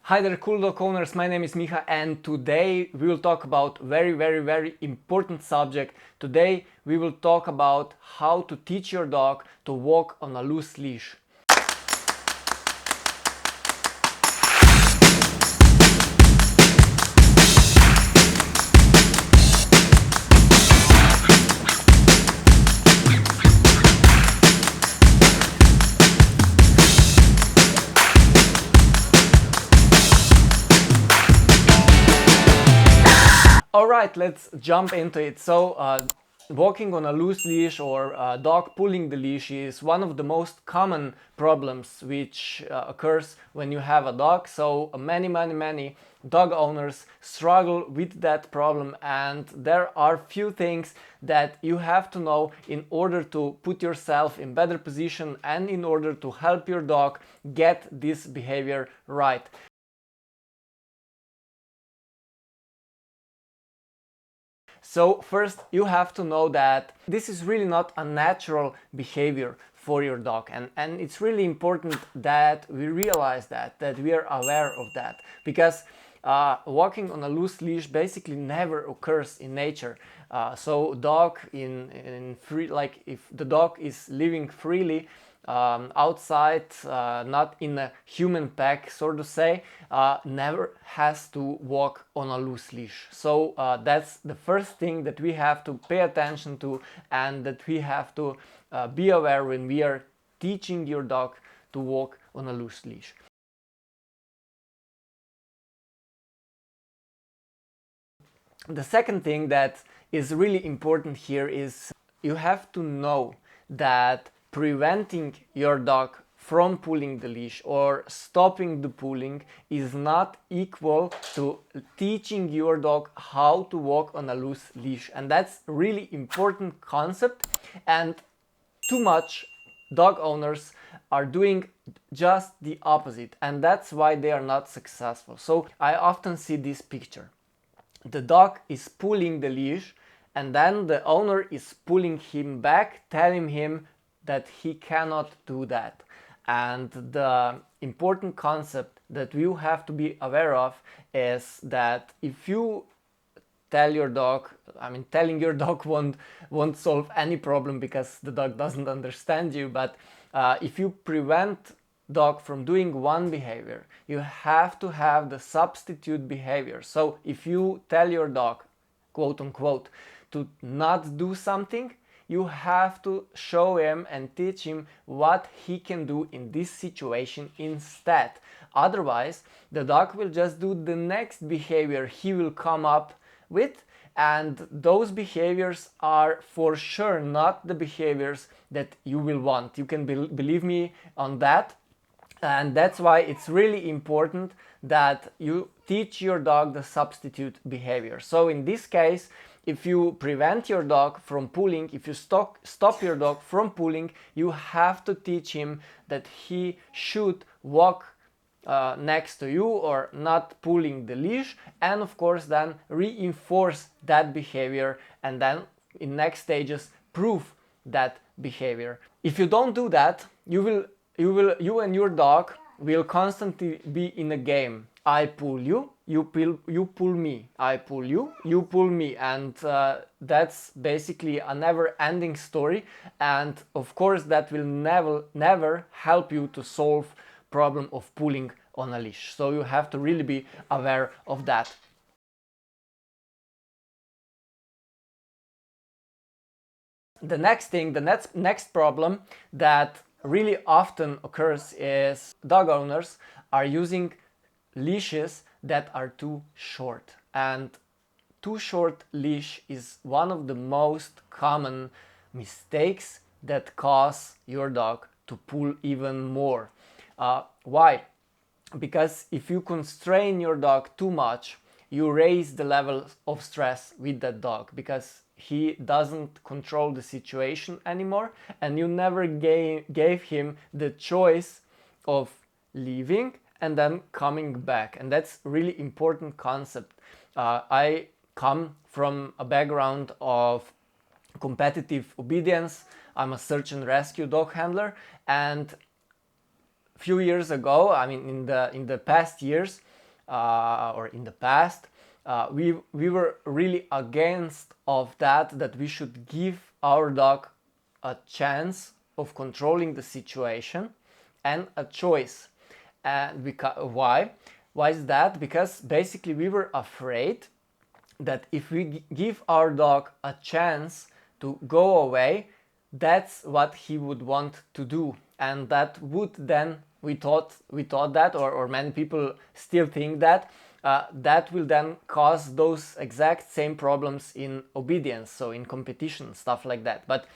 Hi there, CoolDog owners, my name is Miha and today we will talk about very important subject. Today we will talk about how to teach your dog to walk on a loose leash. Alright, let's jump into it. Walking on a loose leash or dog pulling the leash is one of the most common problems which occurs when you have a dog. So many dog owners struggle with that problem, and there are few things that you have to know in order to put yourself in better position and in order to help your dog get this behavior right. So first you have to know that this is really not a natural behavior for your dog, and it's really important that we realize that we are aware of that, because walking on a loose leash basically never occurs in nature. So dog in free, like if the dog is living freely outside, not in a human pack, so to say, never has to walk on a loose leash. So that's the first thing that we have to pay attention to, and that we have to be aware when we are teaching your dog to walk on a loose leash. The second thing that is really important here is you have to know that preventing your dog from pulling the leash or stopping the pulling is not equal to teaching your dog how to walk on a loose leash. And that's really important concept, and too much dog owners are doing just the opposite, and that's why they are not successful. So I often see this picture. The dog is pulling the leash, and then the owner is pulling him back, telling him that he cannot do that. And the important concept that you have to be aware of is that if you tell your dog, telling your dog won't solve any problem because the dog doesn't understand you, but if you prevent dog from doing one behavior, you have to have the substitute behavior. So if you tell your dog, quote unquote, to not do something, you have to show him and teach him what he can do in this situation instead. Otherwise, the dog will just do the next behavior he will come up with, and those behaviors are for sure not the behaviors that you will want. You can believe me on that. And that's why it's really important that you teach your dog the substitute behavior. So in this case, if you prevent your dog from pulling, if you stop your dog from pulling, you have to teach him that he should walk next to you or not pulling the leash, and of course then reinforce that behavior, and then in next stages prove that behavior. If you don't do that, you and your dog will constantly be in a game. I pull you, you pull me. I pull you, you pull me, and that's basically a never-ending story. And of course, that will never help you to solve problem of pulling on a leash. So you have to really be aware of that. The next thing, the next problem that really often occurs is dog owners are using leashes that are too short, and too short leash is one of the most common mistakes that cause your dog to pull even more. Why? Because if you constrain your dog too much, you raise the level of stress with that dog, because he doesn't control the situation anymore, and you never gave him the choice of leaving and then coming back. And that's really important concept. I come from a background of competitive obedience. I'm a search and rescue dog handler, and few years ago, in the past years, or in the past, we were really against of that we should give our dog a chance of controlling the situation and a choice. And why? Why is that? Because basically we were afraid that if we give our dog a chance to go away, that's what he would want to do, and that would then, we thought that, or many people still think that, that will then cause those exact same problems in obedience, so in competition, stuff like that. But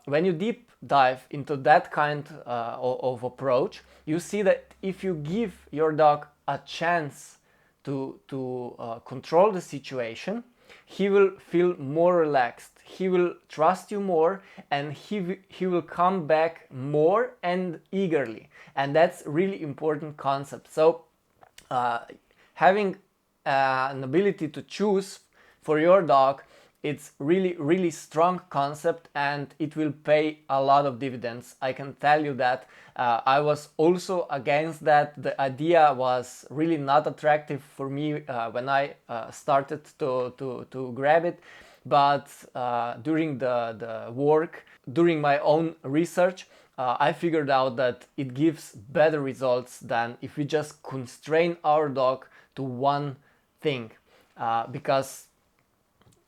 when you deep dive into that kind of approach, you see that if you give your dog a chance to control the situation, he will feel more relaxed, he will trust you more, and he will come back more and eagerly. And that's really important concept. So having an ability to choose for your dog, it's really strong concept, and it will pay a lot of dividends, I can tell you that. I was also against that. The idea was really not attractive for me when I started to grab it. But during the work, during my own research, I figured out that it gives better results than if we just constrain our dog to one thing, because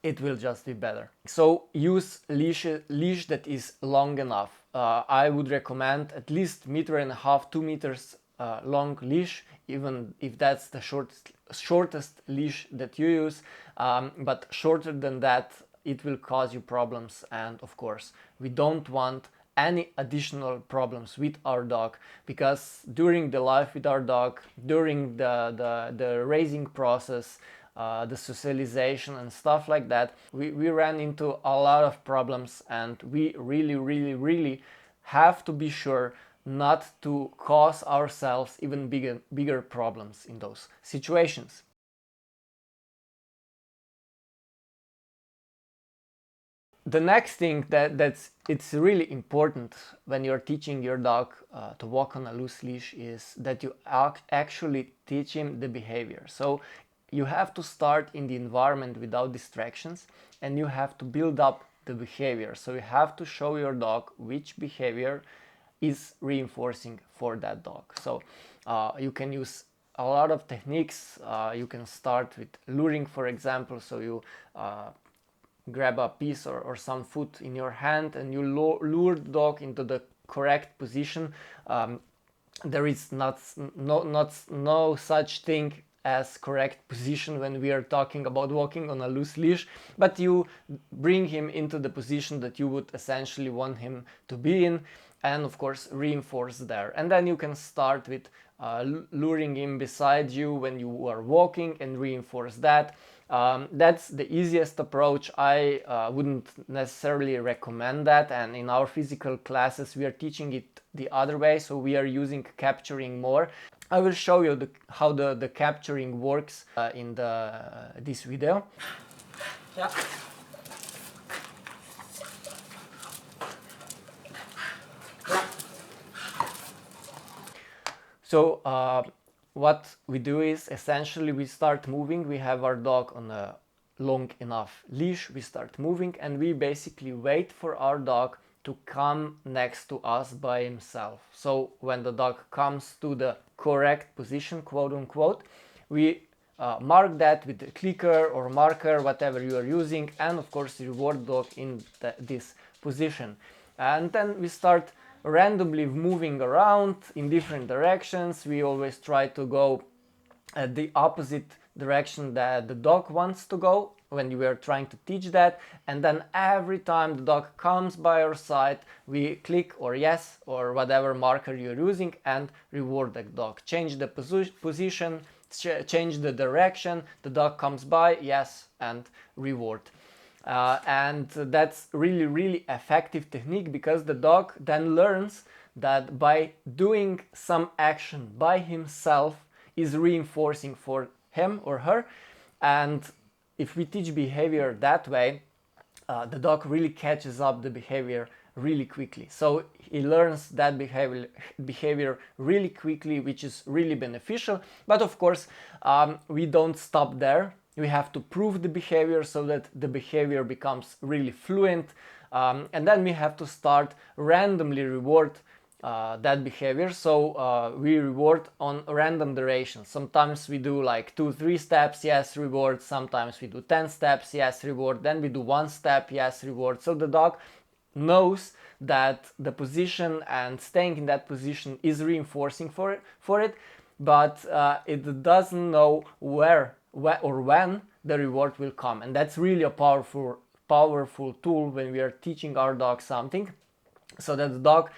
it will just be better. So use leash that is long enough. I would recommend at least 1.5 2 meters long leash, even if that's the shortest leash that you use. But shorter than that, it will cause you problems, and of course we don't want any additional problems with our dog, because during the life with our dog, during the raising process, the socialization and stuff like that, we ran into a lot of problems, and we really have to be sure not to cause ourselves even bigger problems in those situations. The next thing it's really important when you're teaching your dog to walk on a loose leash is that you actually teach him the behavior. So you have to start in the environment without distractions, and you have to build up the behavior. So you have to show your dog which behavior is reinforcing for that dog. So you can use a lot of techniques. You can start with luring, for example. So you grab a piece or some food in your hand, and you lure the dog into the correct position. There is no such thing as correct position when we are talking about walking on a loose leash, but you bring him into the position that you would essentially want him to be in, and of course reinforce there. And then you can start with luring him beside you when you are walking and reinforce that. That's the easiest approach. I wouldn't necessarily recommend that, and in our physical classes we are teaching it the other way, so we are using capturing more. I will show you how the capturing works in this video. Yeah. So what we do is essentially we start moving. We have our dog on a long enough leash, we start moving, and we basically wait for our dog to come next to us by himself. So when the dog comes to the correct position, quote unquote, we mark that with a clicker or marker, whatever you are using, and of course reward dog in this position. And then we start randomly moving around in different directions. We always try to go at the opposite direction that the dog wants to go when we are trying to teach that, and then every time the dog comes by our side, we click or yes or whatever marker you're using and reward the dog. Change the position, change the direction, the dog comes by, yes, and reward. And that's really effective technique, because the dog then learns that by doing some action by himself is reinforcing for him or her. And if we teach behavior that way, the dog really catches up the behavior really quickly. So he learns that behavior really quickly, which is really beneficial. But of course, we don't stop there. We have to prove the behavior so that the behavior becomes really fluent. And then we have to start randomly reward that behavior. So we reward on random duration. Sometimes we do like 2-3 steps, yes, reward. Sometimes we do 10 steps, yes, reward. Then we do 1 step, yes, reward. So the dog knows that the position and staying in that position is reinforcing for it, but it doesn't know where or when the reward will come. And that's really a powerful tool when we are teaching our dog something, so that the dog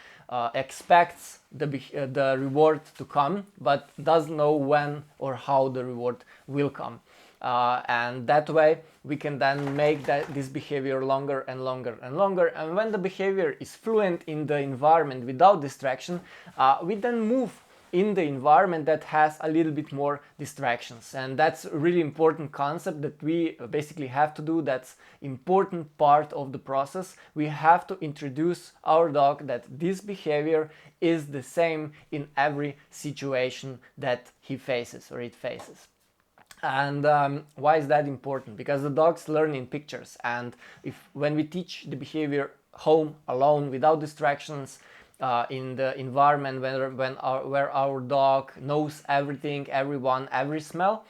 expects the reward to come, but doesn't know when or how the reward will come. And that way we can then make this behavior longer and longer and longer. And when the behavior is fluent in the environment without distraction, we then move in the environment that has a little bit more distractions. And that's a really important concept that we basically have to do. That's important part of the process. We have to introduce our dog that this behavior is the same in every situation that he faces or it faces. And why is that important? Because the dogs learn in pictures, and when we teach the behavior home alone without distractions, in the environment where our dog knows everything, everyone, every smell,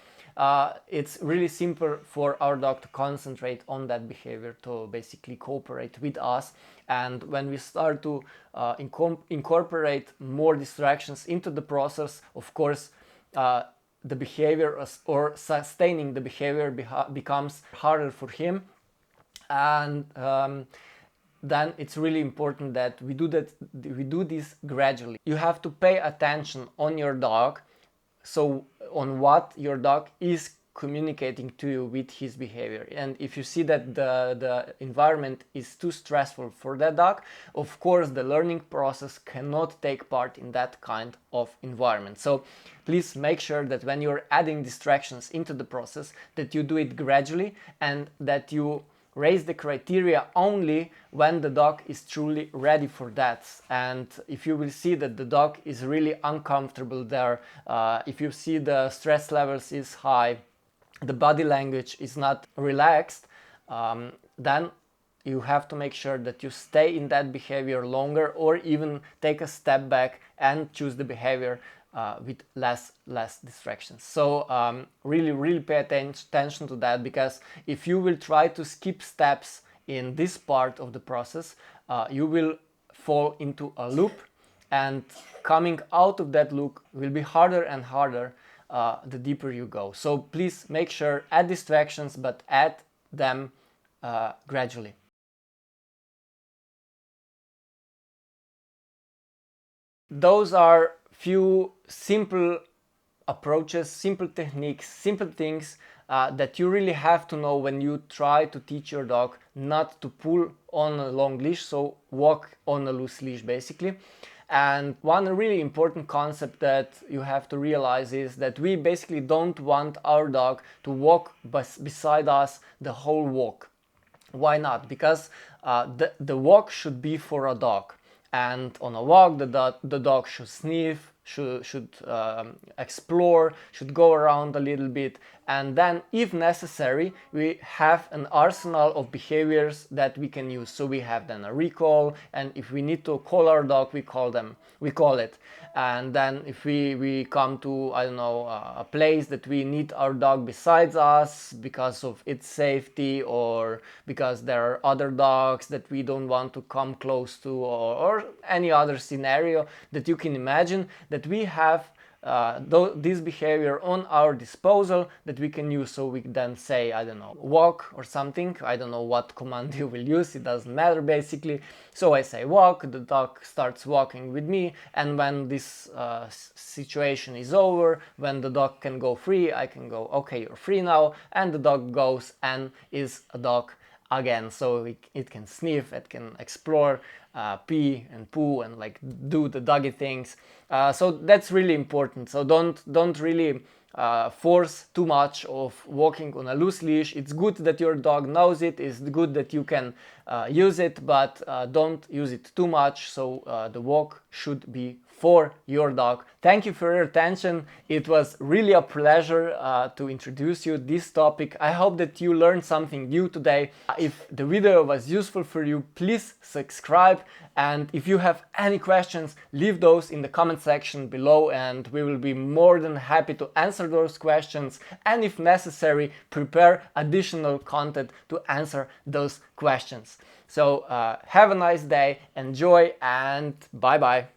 it's really simple for our dog to concentrate on that behavior, to basically cooperate with us. And when we start to incorporate more distractions into the process, of course, the behavior or sustaining the behavior becomes harder for him. And then it's really important that we do this gradually. You have to pay attention on your dog, so on what your dog is communicating to you with his behavior. And if you see that the environment is too stressful for that dog, of course the learning process cannot take part in that kind of environment. So please make sure that when you're adding distractions into the process, that you do it gradually and that you raise the criteria only when the dog is truly ready for that. And if you will see that the dog is really uncomfortable there, if you see the stress levels is high, the body language is not relaxed, then you have to make sure that you stay in that behavior longer, or even take a step back and choose the behavior with less distractions. So really pay attention to that, because if you will try to skip steps in this part of the process, you will fall into a loop, and coming out of that loop will be harder and harder the deeper you go. So please make sure, add distractions, but add them gradually. Those are few simple approaches, simple techniques, simple things that you really have to know when you try to teach your dog not to pull on a long leash, so walk on a loose leash basically. And one really important concept that you have to realize is that we basically don't want our dog to walk beside us the whole walk. Why not? Because the walk should be for a dog, and on a walk the dog should sniff, should explore, should go around a little bit, and then if necessary we have an arsenal of behaviors that we can use. So we have then a recall, and if we need to call our dog, we call it. And then if we come to, I don't know, a place that we need our dog besides us because of its safety, or because there are other dogs that we don't want to come close to, or any other scenario that you can imagine, that we have this behavior on our disposal that we can use. So we then say, I don't know, walk or something. I don't know what command you will use, it doesn't matter basically. So I say walk, the dog starts walking with me, and when this situation is over, when the dog can go free, I can go, okay, you're free now, and the dog goes and is a dog again, so it can sniff, it can explore, pee and poo and like do the doggy things. So that's really important. So don't really force too much of walking on a loose leash. It's good that your dog knows it. It's good that you can use it, but don't use it too much. So the walk should be for your dog. Thank you for your attention. It was really a pleasure to introduce you this topic. I hope that you learned something new today. If the video was useful for you, please subscribe, and if you have any questions, leave those in the comment section below and we will be more than happy to answer those questions, and if necessary, prepare additional content to answer those questions. So have a nice day, enjoy, and bye bye.